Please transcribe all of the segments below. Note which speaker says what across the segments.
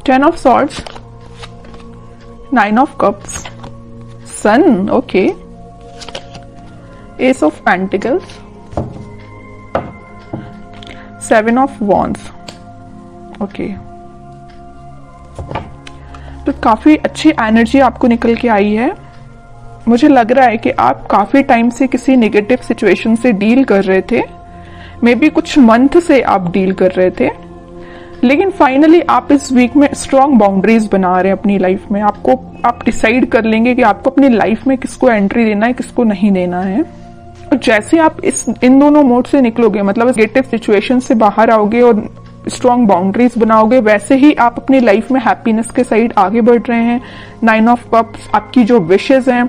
Speaker 1: 10 of swords, 9 of cups, sun, okay, ace of pentacles, 7 of wands, okay। तो काफी अच्छी energy आपको निकल के आई है। मुझे लग रहा है कि आप काफी टाइम से किसी नेगेटिव सिचुएशन से डील कर रहे थे, मे बी कुछ मंथ से आप डील कर रहे थे, लेकिन फाइनली आप इस वीक में स्ट्रॉन्ग बाउंड्रीज बना रहे हैं अपनी लाइफ में। आप डिसाइड कर लेंगे कि आपको अपनी लाइफ में किसको एंट्री देना है, किसको नहीं देना है। और जैसे आप इन दोनों मोड से निकलोगे, मतलब नेगेटिव सिचुएशन से बाहर आओगे और स्ट्रॉन्ग बाउंड्रीज बनाओगे, वैसे ही आप अपनी लाइफ में हैप्पीनेस के साइड आगे बढ़ रहे हैं। 9 ऑफ कप्स आपकी जो विशेज हैं,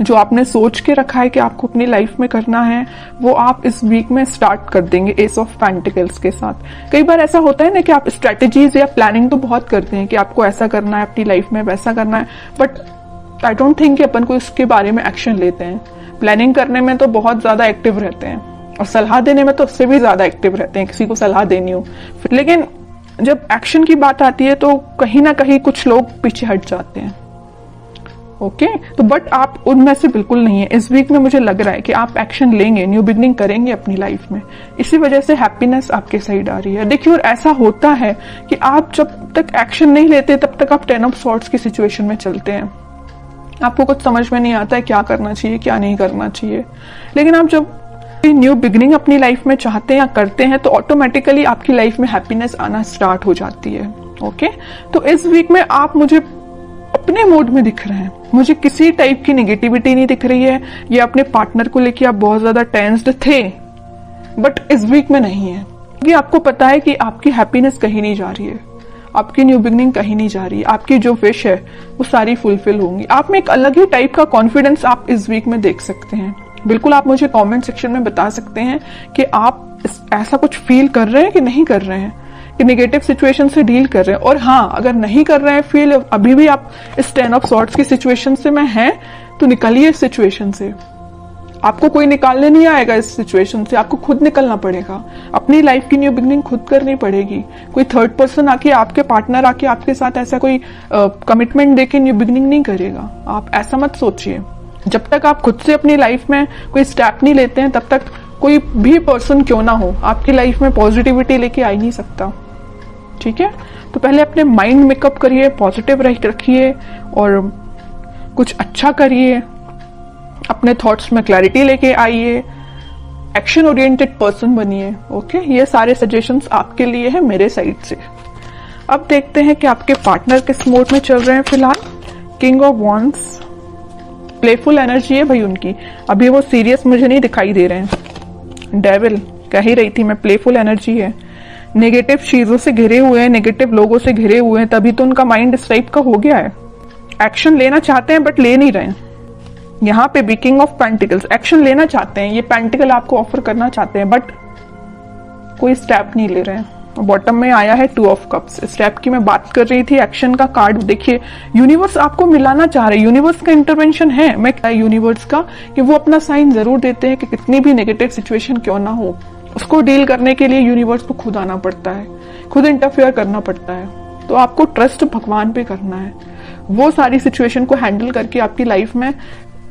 Speaker 1: जो आपने सोच के रखा है कि आपको अपनी लाइफ में करना है, वो आप इस वीक में स्टार्ट कर देंगे एस ऑफ पेंटिकल्स के साथ। कई बार ऐसा होता है ना कि आप स्ट्रेटेजीज या प्लानिंग तो बहुत करते हैं कि आपको ऐसा करना है अपनी लाइफ में, वैसा करना है, बट आई डोंट थिंक कि अपन को इसके बारे में एक्शन लेते हैं। प्लानिंग करने में तो बहुत ज्यादा एक्टिव रहते हैं और सलाह देने में तो उससे भी ज्यादा एक्टिव रहते हैं, किसी को सलाह देनी हो। लेकिन जब एक्शन की बात आती है तो कहीं ना कहीं कुछ लोग पीछे हट जाते हैं। ओके, तो बट आप उनमें से बिल्कुल नहीं है। इस वीक में मुझे लग रहा है कि आप एक्शन लेंगे, न्यू बिगनिंग करेंगे अपनी लाइफ में, इसी वजह से हैप्पीनेस आपके साइड आ रही है। देखिए, और ऐसा होता है कि आप जब तक एक्शन नहीं लेते तब तक आप 10 ऑफ सॉर्ड्स की सिचुएशन में चलते हैं। आपको कुछ समझ में नहीं आता है क्या करना चाहिए, क्या नहीं करना चाहिए। लेकिन आप जब न्यू बिगनिंग अपनी लाइफ में चाहते हैं या करते हैं तो ऑटोमेटिकली आपकी लाइफ में हैप्पीनेस आना स्टार्ट हो जाती है। ओके, तो इस वीक में आप मुझे अपने मोड में दिख रहे हैं, मुझे किसी टाइप की नेगेटिविटी नहीं दिख रही है। ये अपने पार्टनर को लेके आप बहुत ज्यादा टेंस्ड थे, बट इस वीक में नहीं है, क्योंकि आपको पता है कि आपकी हैप्पीनेस कहीं नहीं जा रही है, आपकी न्यू बिगनिंग कहीं नहीं जा रही है, आपकी जो विश है वो सारी फुलफिल होंगी। आप में एक अलग ही टाइप का कॉन्फिडेंस आप इस वीक में देख सकते हैं। बिल्कुल आप मुझे कमेंट सेक्शन में बता सकते हैं कि आप ऐसा कुछ फील कर रहे हैं कि नहीं कर रहे हैं, कि नेगेटिव सिचुएशन से डील कर रहे हैं। और हाँ, अगर नहीं कर रहे हैं फील, अभी भी आप इस 10 ऑफ सॉर्ड्स की सिचुएशन से में हैं, तो निकलिए इस सिचुएशन से। आपको कोई निकालने नहीं आएगा इस सिचुएशन से, आपको खुद निकलना पड़ेगा। अपनी लाइफ की न्यू बिगनिंग खुद करनी पड़ेगी। कोई थर्ड पर्सन आके, आपके पार्टनर आके आपके साथ ऐसा कोई कमिटमेंट देके न्यू बिगनिंग नहीं करेगा। आप ऐसा मत सोचिए। जब तक आप खुद से अपनी लाइफ में कोई स्टेप नहीं लेते हैं, तब तक कोई भी पर्सन क्यों ना हो आपकी लाइफ में पॉजिटिविटी लेके आ ही नहीं सकता। ठीक है, तो पहले अपने माइंड मेकअप करिए, पॉजिटिव रखिए और कुछ अच्छा करिए, अपने थॉट्स में क्लैरिटी लेके आइए, एक्शन ओरिएंटेड पर्सन बनिए। ओके, ये सारे सजेशंस आपके लिए है मेरे साइड से। अब देखते हैं कि आपके पार्टनर किस मोड में चल रहे हैं फिलहाल। King of wands, playful energy है भाई उनकी, अभी वो सीरियस मुझे नहीं दिखाई दे रहे हैं। डेविल, कह ही रही थी मैं, प्लेफुल एनर्जी है। नेगेटिव चीजों से घिरे हुए हैं, नेगेटिव लोगों से घिरे हुए हैं, तभी तो उनका माइंड इस टाइप का हो गया है। एक्शन लेना चाहते हैं बट ले नहीं रहे हैं। यहाँ पे भी किंग ऑफ पेंटिकल्स, एक्शन लेना चाहते हैं, ये पेंटिकल आपको ऑफर करना चाहते हैं, बट कोई स्टेप नहीं ले रहे हैं। बॉटम में आया है 2 ऑफ कप्स। स्टेप की मैं बात कर रही थी, एक्शन का कार्ड देखिए। यूनिवर्स आपको मिलाना चाह रहे हैं, यूनिवर्स का इंटरवेंशन है। मैं यूनिवर्स का कि वो अपना साइन जरूर देते हैं कि कितनी भी नेगेटिव सिचुएशन क्यों ना हो, उसको डील करने के लिए यूनिवर्स को खुद आना पड़ता है, खुद इंटरफेयर करना पड़ता है। तो आपको ट्रस्ट भगवान पे करना है, वो सारी सिचुएशन को हैंडल करके आपकी लाइफ में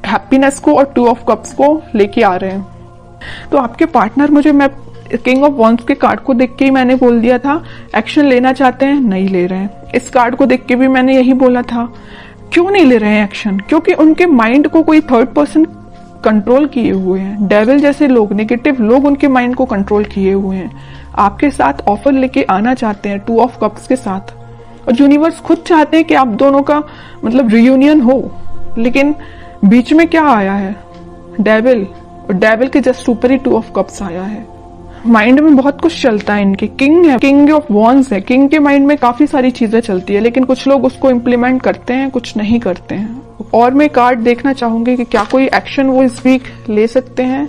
Speaker 1: हैप्पीनेस को और 2 ऑफ कप्स को लेके आ रहे हैं। तो आपके पार्टनर, मुझे मैं किंग ऑफ वॉन्ड्स के कार्ड को देख के ही मैंने बोल दिया था, एक्शन लेना चाहते हैं, नहीं ले रहे हैं। इस कार्ड को देख के भी मैंने यही बोला था। क्यों नहीं ले रहे हैं एक्शन? क्योंकि उनके माइंड को कोई थर्ड पर्सन कंट्रोल किए हुए हैं। डेविल जैसे लोग, नेगेटिव लोग उनके माइंड को कंट्रोल किए हुए हैं। आपके साथ ऑफर लेके आना चाहते हैं 2 ऑफ कप्स के साथ, और यूनिवर्स खुद चाहते हैं कि आप दोनों का मतलब रियूनियन हो। लेकिन बीच में क्या आया है? डेविल, और डेविल के जस्ट ऊपर ही 2 ऑफ कप्स आया है। माइंड में बहुत कुछ चलता है इनके। किंग है, किंग ऑफ वॉन्ड्स है, किंग के माइंड में काफी सारी चीजें चलती है, लेकिन कुछ लोग उसको इम्प्लीमेंट करते हैं, कुछ नहीं करते हैं। और मैं कार्ड देखना चाहूंगी कि क्या कोई एक्शन वो इस वीक ले सकते हैं।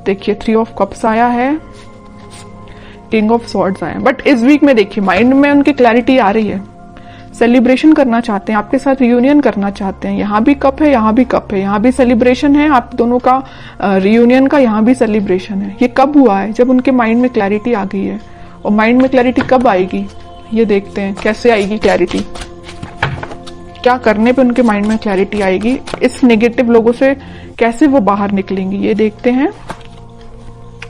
Speaker 1: देखिए 3 ऑफ कप्स आया है, किंग ऑफ स्वॉर्ड्स आया है, बट इस वीक में देखिए माइंड में उनकी क्लैरिटी आ रही है। सेलिब्रेशन करना चाहते हैं, आपके साथ रियूनियन करना चाहते हैं। यहाँ भी कप है, यहाँ भी कप है, यहाँ भी सेलिब्रेशन है, आप दोनों का रियूनियन का यहाँ भी सेलिब्रेशन है। ये कब हुआ है? जब उनके माइंड में क्लैरिटी आ गई है। और माइंड में क्लैरिटी कब आएगी? ये देखते हैं कैसे आएगी क्लैरिटी, क्या करने पे उनके माइंड में क्लैरिटी आएगी, इस नेगेटिव लोगों से कैसे वो बाहर निकलेंगी, ये देखते हैं।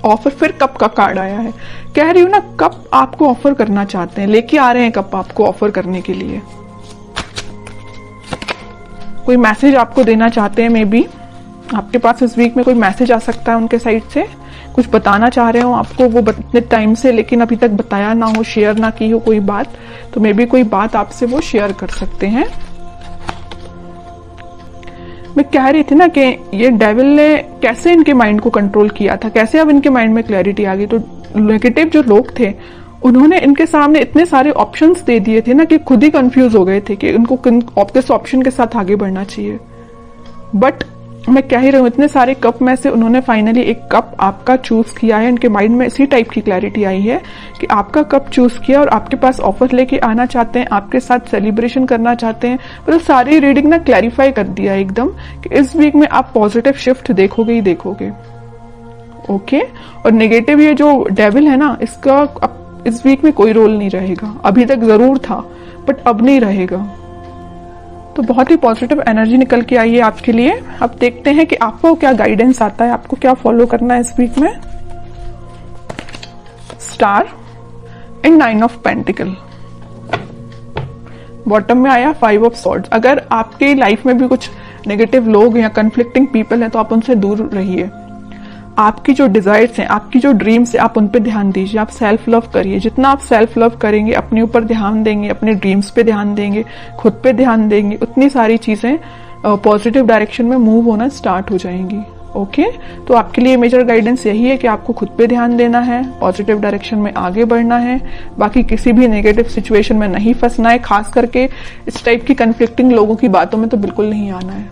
Speaker 1: ऑफर, फिर कप का कार्ड आया है। कह रही हूं ना, कप आपको ऑफर करना चाहते हैं, लेके आ रहे हैं कप आपको ऑफर करने के लिए। कोई मैसेज आपको देना चाहते हैं, मे बी आपके पास इस वीक में कोई मैसेज आ सकता है उनके साइड से, कुछ बताना चाह रहे हो आपको वो इतने टाइम से, लेकिन अभी तक बताया ना हो, शेयर ना की हो कोई बात, तो मे बी कोई बात आपसे वो शेयर कर सकते हैं। मैं कह रही थी ना कि ये डेविल ने कैसे इनके माइंड को कंट्रोल किया था, कैसे अब इनके माइंड में क्लैरिटी आ गई। तो नेगेटिव जो लोग थे उन्होंने इनके सामने इतने सारे ऑप्शंस दे दिए थे ना कि खुद ही कंफ्यूज हो गए थे कि उनको किस ऑप्शन के साथ आगे बढ़ना चाहिए। बट मैं कह ही रही हूँ, इतने सारे कप में से उन्होंने फाइनली एक कप आपका चूज किया है। इनके माइंड में इसी टाइप की क्लैरिटी आई है कि आपका कप चूज किया और आपके पास ऑफर लेके आना चाहते हैं, आपके साथ सेलिब्रेशन करना चाहते हैं। मतलब सारी रीडिंग ना क्लैरिफाई कर दिया एकदम कि इस वीक में आप पॉजिटिव शिफ्ट देखोगे ही देखोगे। ओके, और नेगेटिव ये जो डेविल है ना, इसका अब इस वीक में कोई रोल नहीं रहेगा। अभी तक जरूर था बट अब नहीं रहेगा। तो बहुत ही पॉजिटिव एनर्जी निकल के आई है आपके लिए। अब देखते हैं कि आपको क्या गाइडेंस आता है, आपको क्या फॉलो करना है इस वीक में। Star and 9 of pentacle, bottom में आया 5 ऑफ सॉर्ड्स। अगर आपकी लाइफ में भी कुछ नेगेटिव लोग या कंफ्लिक्टिंग पीपल हैं तो आप उनसे दूर रहिए। आपकी जो डिजायर्स हैं, आपकी जो ड्रीम्स हैं, आप उन पे ध्यान दीजिए। आप सेल्फ लव करिए। जितना आप सेल्फ लव करेंगे, अपने ऊपर ध्यान देंगे, अपने ड्रीम्स पे ध्यान देंगे, खुद पे ध्यान देंगे, उतनी सारी चीजें पॉजिटिव डायरेक्शन में मूव होना स्टार्ट हो जाएंगी। ओके, तो आपके लिए मेजर गाइडेंस यही है कि आपको खुद पे ध्यान देना है, पॉजिटिव डायरेक्शन में आगे बढ़ना है, बाकी किसी भी नेगेटिव सिचुएशन में नहीं फंसना है। खास करके इस टाइप की कंफ्लिक्टिंग लोगों की बातों में तो बिल्कुल नहीं आना है।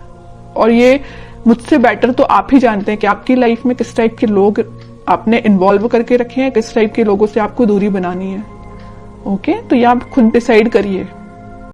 Speaker 1: और ये मुझसे बेटर तो आप ही जानते हैं कि आपकी लाइफ में किस टाइप के लोग आपने इन्वॉल्व करके रखे हैं, किस टाइप के लोगों से आपको दूरी बनानी है। ओके, तो ये आप खुद डिसाइड करिए।